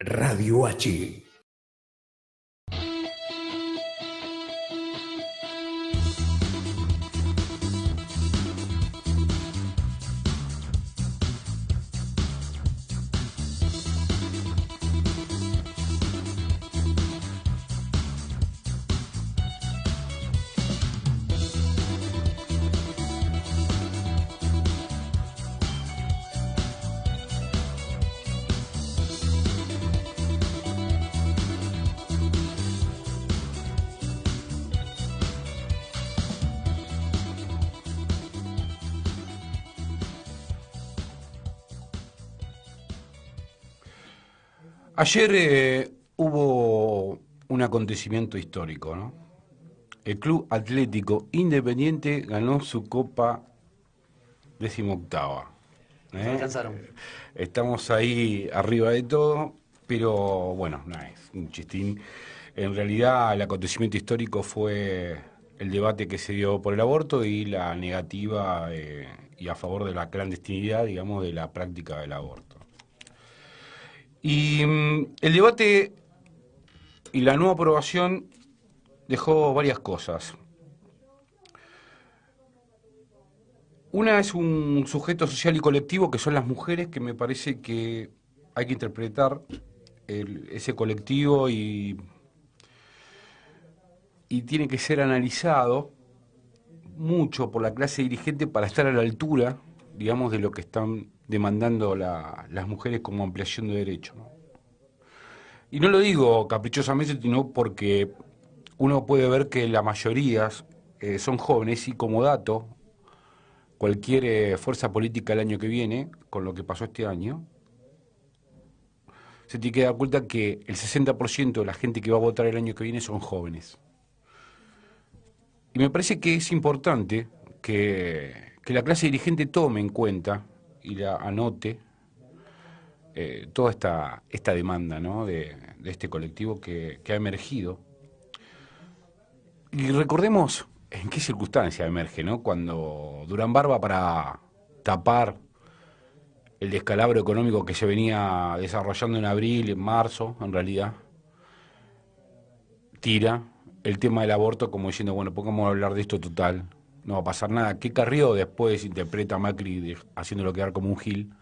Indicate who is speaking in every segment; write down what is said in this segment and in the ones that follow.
Speaker 1: Radio H.
Speaker 2: Ayer hubo un acontecimiento histórico, ¿no? El Club Atlético Independiente ganó su Copa 18ª.
Speaker 3: Nos alcanzaron.
Speaker 2: Estamos ahí arriba de todo, pero bueno, no es un chistín. En realidad el acontecimiento histórico fue el debate que se dio por el aborto y la negativa y a favor de la clandestinidad, digamos, de la práctica del aborto. Y el debate y la no aprobación dejó varias cosas. Una es un sujeto social y colectivo que son las mujeres, que me parece que hay que interpretar ese colectivo y tiene que ser analizado mucho por la clase dirigente para estar a la altura, digamos, de lo que están demandando las mujeres como ampliación de derechos, ¿no? Y no lo digo caprichosamente, sino porque uno puede ver que la mayoría son jóvenes y, como dato, cualquier fuerza política el año que viene, con lo que pasó este año, se tiene que dar cuenta que el 60% de la gente que va a votar el año que viene son jóvenes. Y me parece que es importante que la clase dirigente tome en cuenta y la anote toda esta demanda, ¿no?, de este colectivo que ha emergido. Y recordemos en qué circunstancia emerge, ¿no? Cuando Durán Barba, para tapar el descalabro económico que se venía desarrollando en abril, en marzo, en realidad, tira el tema del aborto como diciendo, bueno, pongamos a hablar de esto, total, no va a pasar nada. Que Carrió después interpreta a Macri haciéndolo quedar como un gil,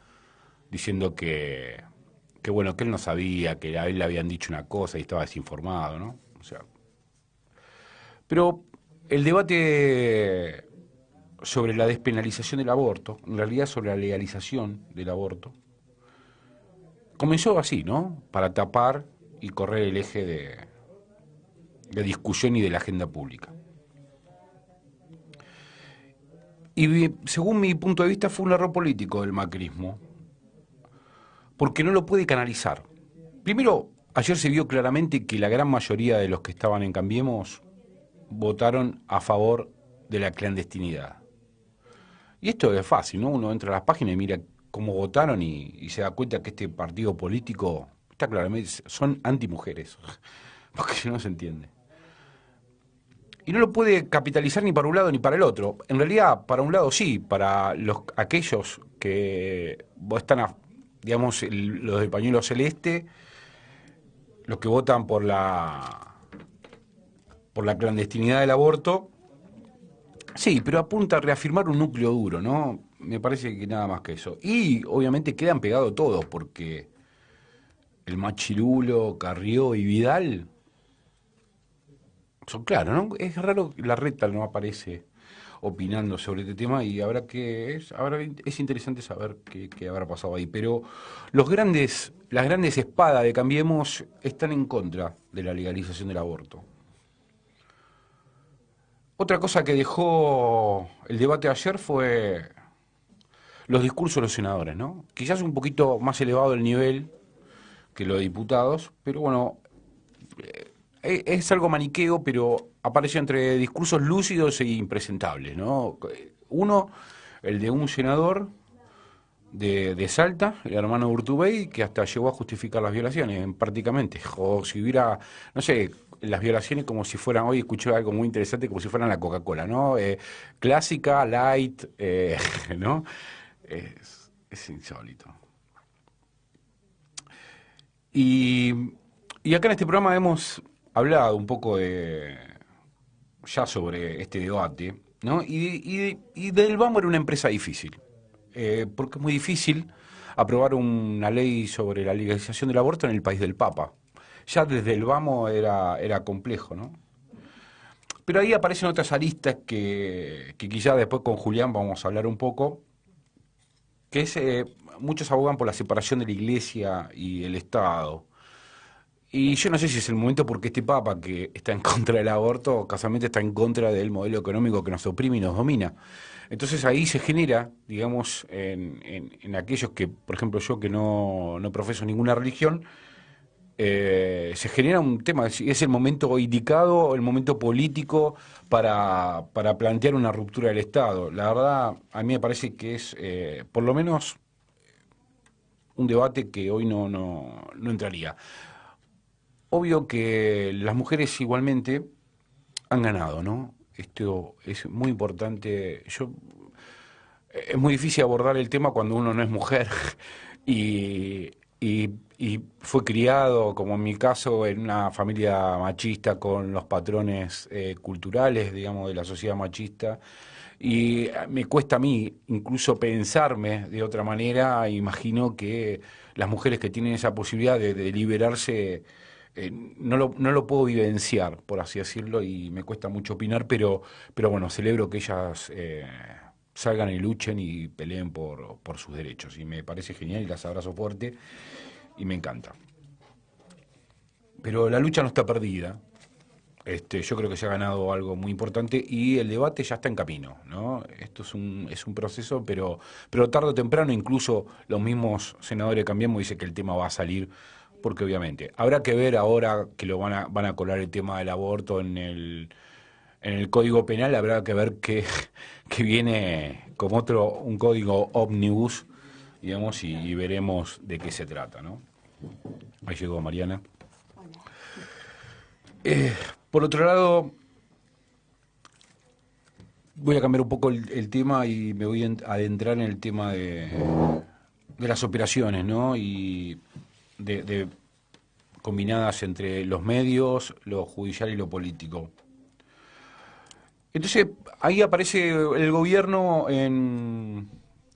Speaker 2: diciendo que bueno, que él no sabía, que a él le habían dicho una cosa y estaba desinformado, ¿no? O sea, pero el debate sobre la despenalización del aborto, en realidad sobre la legalización del aborto, comenzó así, ¿no? Para tapar y correr el eje de discusión y de la agenda pública. Y según mi punto de vista fue un error político del macrismo, porque no lo puede canalizar. Primero, ayer se vio claramente que la gran mayoría de los que estaban en Cambiemos votaron a favor de la clandestinidad. Y esto es fácil, ¿no? Uno entra a las páginas y mira cómo votaron y se da cuenta que este partido político está claramente, son antimujeres, porque si no se entiende. Y no lo puede capitalizar ni para un lado ni para el otro. En realidad, para un lado sí, para aquellos que están, digamos, los del pañuelo celeste, los que votan por la clandestinidad del aborto, sí, pero apunta a reafirmar un núcleo duro, ¿no? Me parece que nada más que eso. Y obviamente quedan pegados todos, porque el Machirulo, Carrió y Vidal son claros, ¿no? Es raro que la Reta no aparece opinando sobre este tema y es interesante saber qué habrá pasado ahí. Pero las grandes espadas de Cambiemos están en contra de la legalización del aborto. Otra cosa que dejó el debate ayer fue los discursos de los senadores, ¿no? Quizás un poquito más elevado el nivel que los diputados, pero bueno, es algo maniqueo, pero aparece entre discursos lúcidos e impresentables, ¿no? Uno, el de un senador de Salta, el hermano Urtubey, que hasta llegó a justificar las violaciones, prácticamente. O si hubiera, no sé, las violaciones como si fueran, hoy escuché algo muy interesante, como si fueran la Coca-Cola, ¿no? Clásica, light, ¿no? Es insólito. Y, y acá en este programa hemos hablado un poco ya sobre este debate, ¿no? Y Del Vamo era una empresa difícil, porque es muy difícil aprobar una ley sobre la legalización del aborto en el país del Papa. Ya desde el Vamo era complejo, ¿no? Pero ahí aparecen otras aristas que quizá después con Julián vamos a hablar un poco, que es, muchos abogan por la separación de la Iglesia y el Estado. Y yo no sé si es el momento porque este Papa que está en contra del aborto, casualmente está en contra del modelo económico que nos oprime y nos domina. Entonces ahí se genera, digamos, en aquellos que, por ejemplo, yo que no profeso ninguna religión, se genera un tema, si es el momento indicado, el momento político para plantear una ruptura del Estado. La verdad, a mí me parece que es, por lo menos, un debate que hoy no entraría. Obvio que las mujeres igualmente han ganado, ¿no? Esto es muy importante. Es muy difícil abordar el tema cuando uno no es mujer y, y fue criado, como en mi caso, en una familia machista con los patrones culturales, digamos, de la sociedad machista. Y me cuesta a mí incluso pensarme de otra manera. Imagino que las mujeres que tienen esa posibilidad de liberarse, no lo puedo vivenciar, por así decirlo, y me cuesta mucho opinar, pero bueno, celebro que ellas salgan y luchen y peleen por sus derechos. Y me parece genial y las abrazo fuerte y me encanta. Pero la lucha no está perdida. Yo creo que se ha ganado algo muy importante y el debate ya está en camino, ¿no? Esto es un proceso, pero tarde o temprano incluso los mismos senadores de Cambiemos dicen que el tema va a salir, porque obviamente habrá que ver ahora que van a colar el tema del aborto en el Código Penal, habrá que ver que viene como un código ómnibus, digamos, y veremos de qué se trata, ¿no? Ahí llegó Mariana. Eh, por otro lado, voy a cambiar un poco el tema y me voy a adentrar en el tema de las operaciones, ¿no? Y de combinadas entre los medios, lo judicial y lo político. Entonces, ahí aparece el gobierno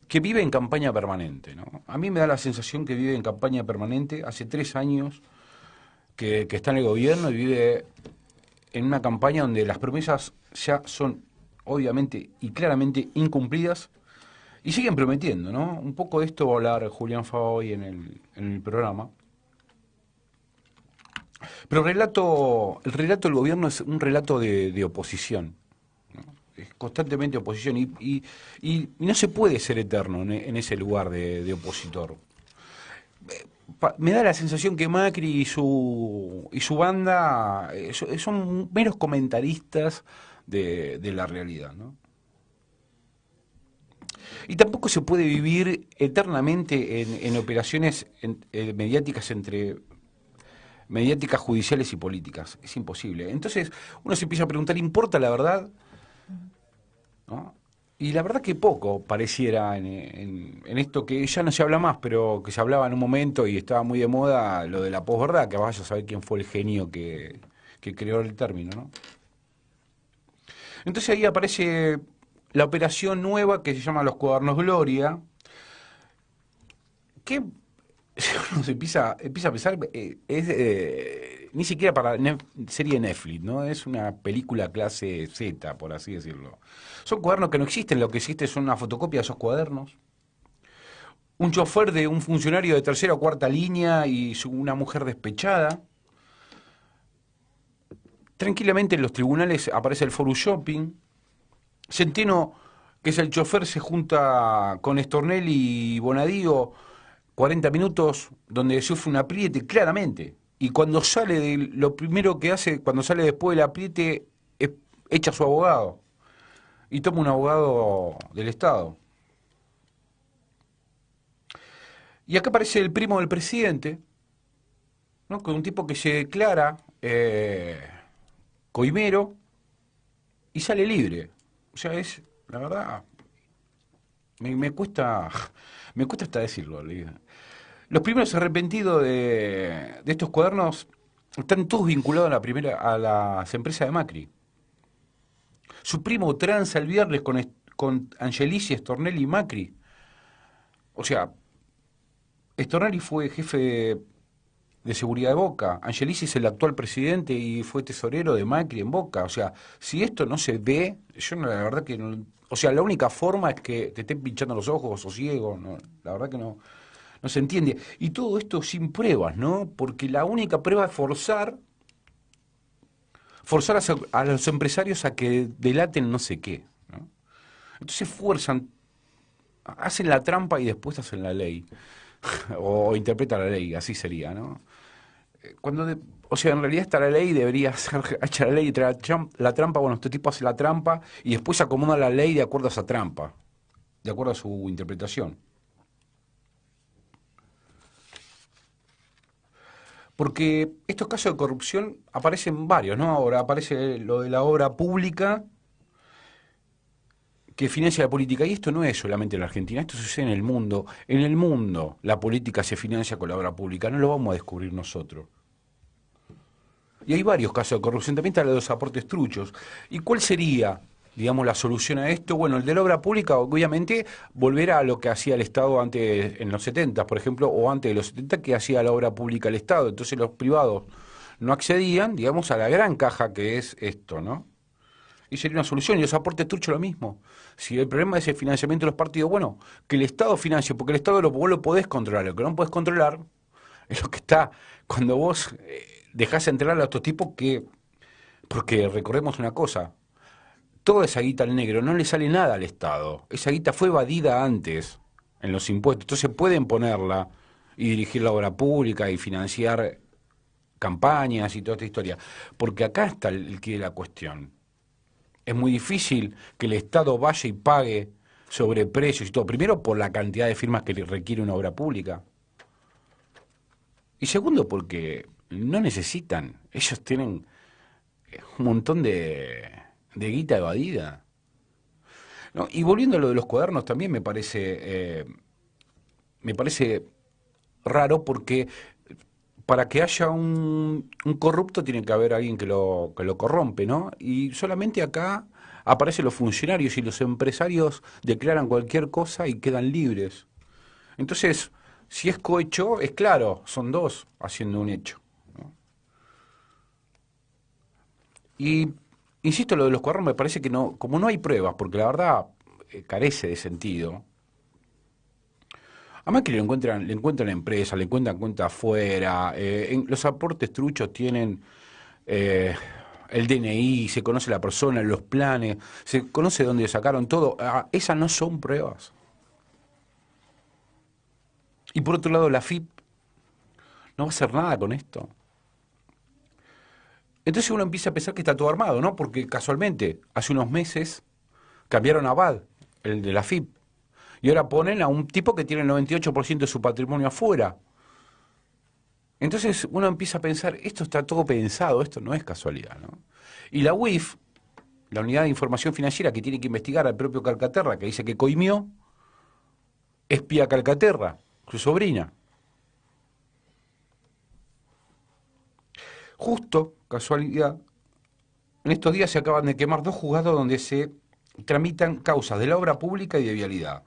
Speaker 2: que vive en campaña permanente, ¿no? A mí me da la sensación que vive en campaña permanente. Hace 3 años que está en el gobierno y vive en una campaña donde las promesas ya son obviamente y claramente incumplidas y siguen prometiendo, ¿no? Un poco de esto va a hablar Julián Fava hoy en el programa. Pero el relato del gobierno es un relato de oposición, ¿no? Es constantemente oposición y no se puede ser eterno en ese lugar de opositor. Me da la sensación que Macri y su banda son meros comentaristas de la realidad, ¿no? Y tampoco se puede vivir eternamente en operaciones mediáticas, judiciales y políticas. Es imposible. Entonces uno se empieza a preguntar, ¿importa la verdad? ¿No? Y la verdad que poco pareciera en esto que ya no se habla más, pero que se hablaba en un momento y estaba muy de moda, lo de la posverdad, que vaya a saber quién fue el genio que creó el término, ¿no? Entonces ahí aparece la operación nueva que se llama Los Cuadernos Gloria, que si uno se empieza a pensar, es ni siquiera para serie Netflix, ¿no? Es una película clase Z, por así decirlo. Son cuadernos que no existen, lo que existe son una fotocopia de esos cuadernos. Un chofer de un funcionario de tercera o cuarta línea y una mujer despechada. Tranquilamente en los tribunales aparece el Forum Shopping. Centeno, que es el chofer, se junta con Stornelli y Bonadío 40 minutos donde sufre un apriete, claramente. Y cuando sale, lo primero que hace, cuando sale después del apriete, es echa a su abogado y toma un abogado del Estado. Y acá aparece el primo del presidente, ¿no? Con un tipo que se declara coimero y sale libre. O sea, la verdad, me cuesta hasta decirlo. Los primeros arrepentidos de estos cuadernos están todos vinculados a las empresas de Macri. Su primo tranza el viernes con Angelici, Stornelli y Macri. O sea, Stornelli fue jefe de seguridad de Boca. Angelici es el actual presidente y fue tesorero de Macri en Boca. O sea, si esto no se ve, yo no, la verdad que no, o sea, la única forma es que te estén pinchando los ojos o ciego, no, la verdad que no, no se entiende. Y todo esto sin pruebas, ¿no? Porque la única prueba es forzar a los empresarios a que delaten no sé qué, ¿no? Entonces fuerzan, hacen la trampa y después hacen la ley. O interpretan la ley, así sería, ¿no? O sea, en realidad está la ley, debería ser hecha la ley y traer la trampa. Bueno, este tipo hace la trampa y después acomoda la ley de acuerdo a esa trampa, de acuerdo a su interpretación. Porque estos casos de corrupción aparecen varios, ¿no? Ahora aparece lo de la obra pública que financia la política. Y esto no es solamente en la Argentina, esto sucede en el mundo. En el mundo la política se financia con la obra pública, no lo vamos a descubrir nosotros. Y hay varios casos de corrupción, también están los aportes truchos. ¿Y cuál sería, digamos, la solución a esto? Bueno, el de la obra pública, obviamente, volver a lo que hacía el Estado antes, en los 70, por ejemplo, o antes de los 70, que hacía la obra pública el Estado. Entonces los privados no accedían, digamos, a la gran caja que es esto, ¿no? Y sería una solución. Y los aportes truchos lo mismo. Si el problema es el financiamiento de los partidos, bueno, que el Estado financie, porque el Estado vos lo podés controlar. Lo que no podés controlar es lo que está cuando vos dejás entrar a estos tipos que, porque recordemos una cosa, toda esa guita al negro no le sale nada al Estado. Esa guita fue evadida antes en los impuestos. Entonces pueden ponerla y dirigir la obra pública y financiar campañas y toda esta historia. Porque acá está el quid de la cuestión. Es muy difícil que el Estado vaya y pague sobre precios y todo. Primero, por la cantidad de firmas que requiere una obra pública. Y segundo, porque no necesitan. Ellos tienen un montón de guita evadida, ¿no? Y volviendo a lo de los cuadernos, también me parece raro porque para que haya un corrupto tiene que haber alguien que lo corrompe, ¿no? Y solamente acá aparecen los funcionarios y los empresarios declaran cualquier cosa y quedan libres. Entonces, si es cohecho, es claro, son dos haciendo un hecho, ¿no? Y insisto, lo de los cuadernos me parece que no, como no hay pruebas, porque la verdad carece de sentido. A Macri le encuentran empresas, le encuentran cuenta afuera, los aportes truchos tienen eh, el DNI, se conoce la persona, los planes, se conoce dónde sacaron todo. Ah, esas no son pruebas. Y por otro lado, la FIP no va a hacer nada con esto. Entonces uno empieza a pensar que está todo armado, ¿no? Porque casualmente, hace unos meses cambiaron a Bad, el de la FIP, y ahora ponen a un tipo que tiene el 98% de su patrimonio afuera. Entonces uno empieza a pensar, esto está todo pensado, esto no es casualidad, ¿no? Y la UIF, la Unidad de Información Financiera que tiene que investigar al propio Calcaterra, que dice que coimió, espía a Calcaterra, su sobrina. Justo, casualidad, en estos días se acaban de quemar dos juzgados donde se tramitan causas de la obra pública y de vialidad.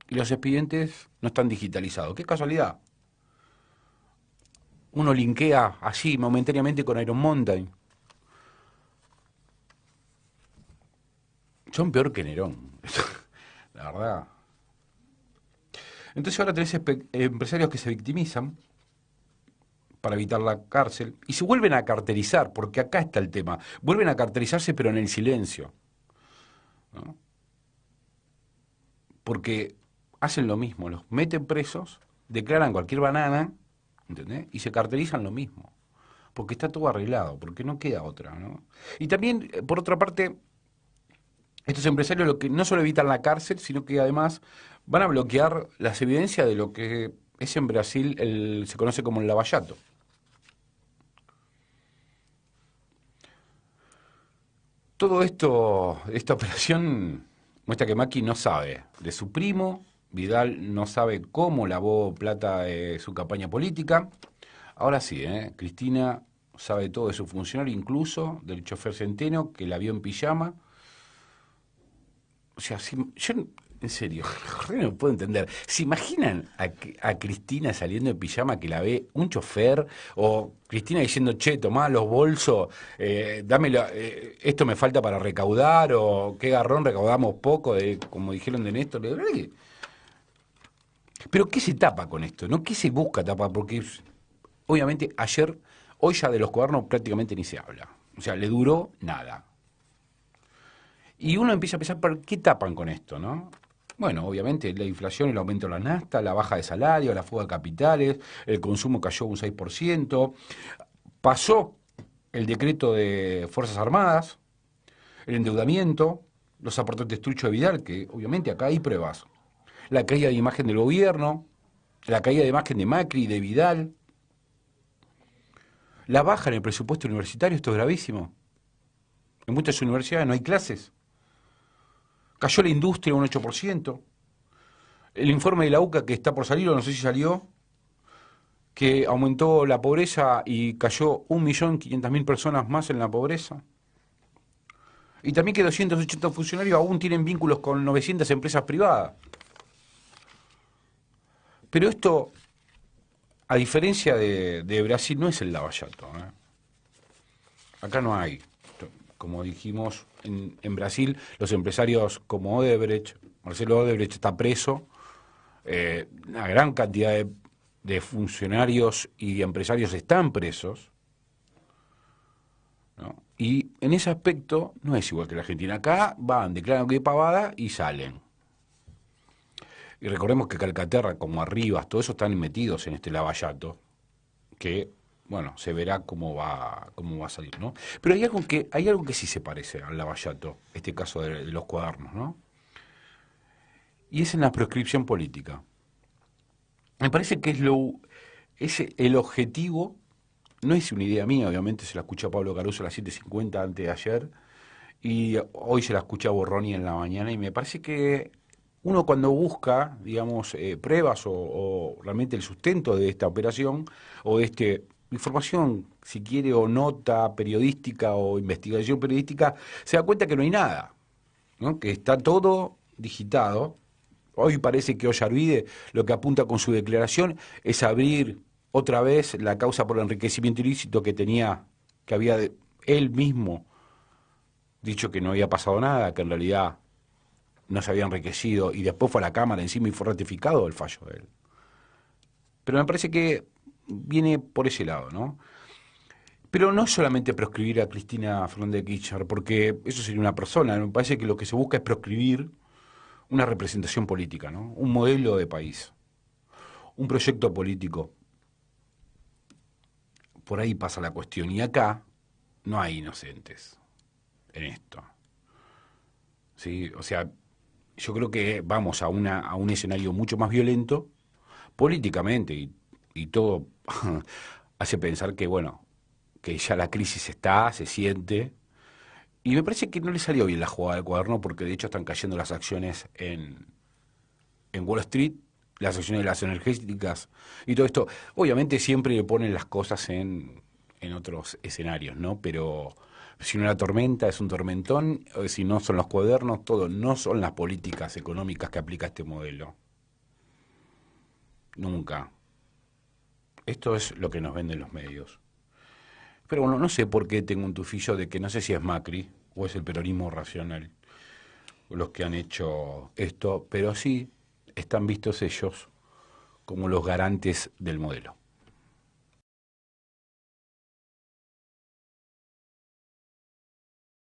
Speaker 2: Y los expedientes no están digitalizados. ¿Qué casualidad? Uno linkea así momentáneamente con Iron Mountain. Son peor que Nerón, la verdad. Entonces ahora tenés empresarios que se victimizan para evitar la cárcel y se vuelven a carterizar, porque acá está el tema. Vuelven a carterizarse pero en el silencio, ¿no? Porque hacen lo mismo, los meten presos, declaran cualquier banana, ¿entendés? Y se carterizan lo mismo, porque está todo arreglado, porque no queda otra, ¿no? Y también, por otra parte, estos empresarios lo que no solo evitan la cárcel, sino que además van a bloquear las evidencias de lo que es en Brasil se conoce como el lavallato. Todo esto, esta operación muestra que Macri no sabe de su primo, Vidal no sabe cómo lavó plata de su campaña política. Ahora sí, Cristina sabe todo de su funcionario, incluso del chofer Centeno, que la vio en pijama. O sea, yo, en serio, no puedo entender. ¿Se imaginan a Cristina saliendo en pijama que la ve un chofer? O Cristina diciendo, che, tomá los bolsos, dámelo, esto me falta para recaudar, o qué garrón, recaudamos poco, como dijeron de Néstor. Pero ¿qué se tapa con esto? ¿No? ¿Qué se busca tapar? Porque obviamente hoy ya de los cuadernos prácticamente ni se habla. O sea, le duró nada. Y uno empieza a pensar, ¿por qué tapan con esto, no? Bueno, obviamente la inflación, el aumento de la nafta, la baja de salario, la fuga de capitales, el consumo cayó un 6%, pasó el decreto de Fuerzas Armadas, el endeudamiento, los aportantes truchos de Vidal, que obviamente acá hay pruebas, la caída de imagen del gobierno, la caída de imagen de Macri y de Vidal, la baja en el presupuesto universitario, esto es gravísimo. En muchas universidades no hay clases. Cayó la industria un 8%. El informe de la UCA que está por salir, o no sé si salió, que aumentó la pobreza y cayó 1.500.000 personas más en la pobreza. Y también que 280 funcionarios aún tienen vínculos con 900 empresas privadas. Pero esto, a diferencia de Brasil, no es el lavallato. Acá no hay. Como dijimos, en Brasil, los empresarios como Odebrecht, Marcelo Odebrecht está preso, una gran cantidad de funcionarios y empresarios están presos, ¿no? Y en ese aspecto no es igual que la Argentina. Acá van, declaran que pavada y salen. Y recordemos que Calcaterra, como Arribas, todo eso están metidos en este lavallato, que, bueno, se verá cómo va a salir, ¿no? Pero hay algo que sí se parece al lavallato, este caso de los cuadernos, ¿no? Y es en la proscripción política. Me parece que es el objetivo, no es una idea mía, obviamente se la escuché a Pablo Caruso a las 7:50 antes de ayer, y hoy se la escuché a Borroni en la mañana, y me parece que uno cuando busca, digamos, pruebas o realmente el sustento de esta operación, o de esta información, si quiere, o nota periodística o investigación periodística, se da cuenta que no hay nada, ¿no? Que está todo digitado. Hoy parece que Ollarvide lo que apunta con su declaración es abrir otra vez la causa por enriquecimiento ilícito que había él mismo dicho que no había pasado nada, que en realidad no se había enriquecido, y después fue a la Cámara encima y fue ratificado el fallo de él. Pero me parece que viene por ese lado, ¿no? Pero no solamente proscribir a Cristina Fernández de Kirchner, porque eso sería una persona. Me parece que lo que se busca es proscribir una representación política, ¿no? Un modelo de país, un proyecto político. Por ahí pasa la cuestión. Y acá no hay inocentes en esto. ¿Sí? O sea, yo creo que vamos a un escenario mucho más violento políticamente y todo hace pensar que, bueno, que ya la crisis se siente. Y me parece que no le salió bien la jugada del cuaderno porque de hecho están cayendo las acciones en Wall Street, las acciones de las energéticas y todo esto. Obviamente siempre le ponen las cosas en otros escenarios, ¿no? Pero si no la tormenta es un tormentón, si no son los cuadernos, todo, no son las políticas económicas que aplica este modelo. Nunca. Esto es lo que nos venden los medios. Pero bueno, no sé por qué tengo un tufillo de que no sé si es Macri o es el peronismo racional los que han hecho esto, pero sí están vistos ellos como los garantes del modelo.